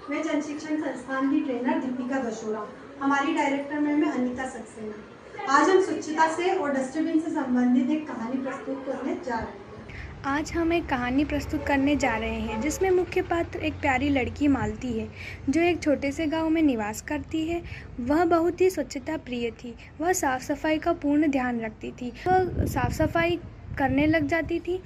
मैं जन शिक्षण संस्थान की ट्रेनर दीपिका दशोरा। हमारी डायरेक्टर मैम है अनीता सक्सेना। आज हम स्वच्छता से और डस्टबिन से संबंधित एक कहानी प्रस्तुत करने जा रहे हैं। आज हम एक कहानी प्रस्तुत करने जा रहे हैं जिसमें मुख्य पात्र एक प्यारी लड़की मालती है जो एक छोटे से गांव में निवास करती है। वह बहुत ही स्वच्छता प्रिय थी। वह साफ़ सफाई का पूर्ण ध्यान रखती थी। वह साफ़ सफाई करने लग जाती थी।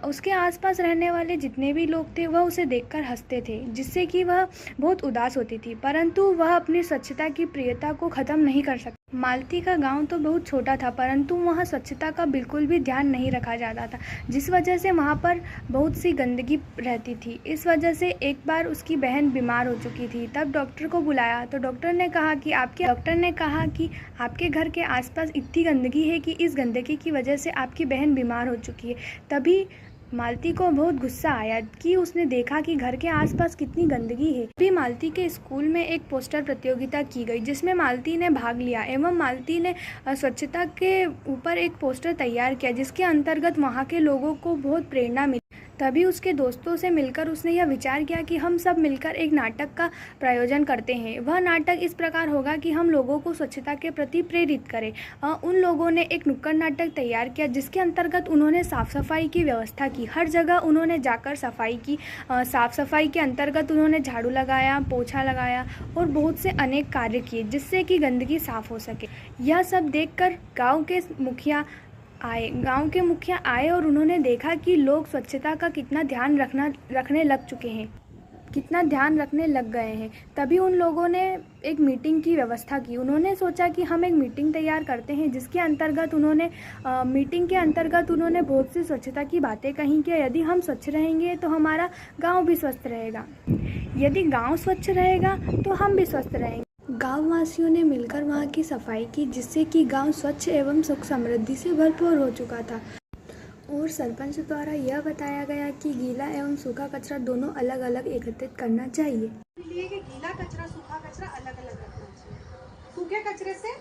उसके आसपास रहने वाले जितने भी लोग थे वह उसे देखकर हंसते थे, जिससे कि वह बहुत उदास होती थी, परंतु वह अपनी स्वच्छता की प्रियता को ख़त्म नहीं कर सकती। मालती का गांव तो बहुत छोटा था, परंतु वहाँ स्वच्छता का बिल्कुल भी ध्यान नहीं रखा जाता था, जिस वजह से वहाँ पर बहुत सी गंदगी रहती थी। इस वजह से एक बार उसकी बहन बीमार हो चुकी थी। तब डॉक्टर को बुलाया तो डॉक्टर ने कहा कि आपके घर के आसपास इतनी गंदगी है कि इस गंदगी की वजह से आपकी बहन बीमार हो चुकी है। तभी मालती को बहुत गुस्सा आया कि उसने देखा कि घर के आसपास कितनी गंदगी है। भी मालती के स्कूल में एक पोस्टर प्रतियोगिता की गई जिसमें मालती ने भाग लिया एवं मालती ने स्वच्छता के ऊपर एक पोस्टर तैयार किया, जिसके अंतर्गत वहाँ के लोगों को बहुत प्रेरणा मिली। तभी उसके दोस्तों से मिलकर उसने यह विचार किया कि हम सब मिलकर एक नाटक का प्रायोजन करते हैं। वह नाटक इस प्रकार होगा कि हम लोगों को स्वच्छता के प्रति प्रेरित करें। उन लोगों ने एक नुक्कड़ नाटक तैयार किया जिसके अंतर्गत उन्होंने साफ़ सफाई की व्यवस्था की। हर जगह उन्होंने जाकर सफाई की। साफ़ सफाई के अंतर्गत उन्होंने झाड़ू लगाया, पोछा लगाया और बहुत से अनेक कार्य किए जिससे कि गंदगी साफ़ हो सके। यह सब देखकर गाँव के मुखिया आए और उन्होंने देखा कि लोग स्वच्छता का कितना ध्यान रखने लग गए हैं। तभी उन लोगों ने एक मीटिंग की व्यवस्था की। उन्होंने सोचा कि हम एक मीटिंग तैयार करते हैं, जिसके अंतर्गत मीटिंग के अंतर्गत उन्होंने बहुत सी स्वच्छता की बातें कही कि यदि हम स्वच्छ रहेंगे तो हमारा गांव भी स्वस्थ रहेगा। यदि गांव स्वच्छ रहेगा तो हम भी स्वस्थ रहेंगे। गांव वासियों ने मिलकर वहां की सफाई की, जिससे कि गांव स्वच्छ एवं सुख समृद्धि से भरपूर हो चुका था। और सरपंच द्वारा यह बताया गया कि गीला एवं सूखा कचरा दोनों अलग अलग एकत्रित करना चाहिए। इसलिए कि गीला कचरा सूखा कचरा अलग अलग रखना चाहिए। सूखे कचरे से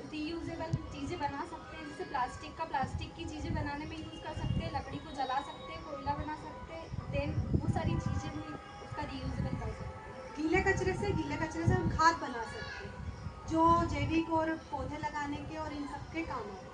रीयूजेबल चीज़ें बना सकते हैं, जैसे प्लास्टिक की चीज़ें बनाने में यूज़ कर सकते हैं, लकड़ी को जला सकते हैं, कोयला बना सकते हैं, देन वो सारी चीज़ें भी उसका रीयूजेबल कर सकते हैं। गीले कचरे से हम खाद बना सकते हैं जो जैविक और पौधे लगाने के और इन सब के काम आते हैं।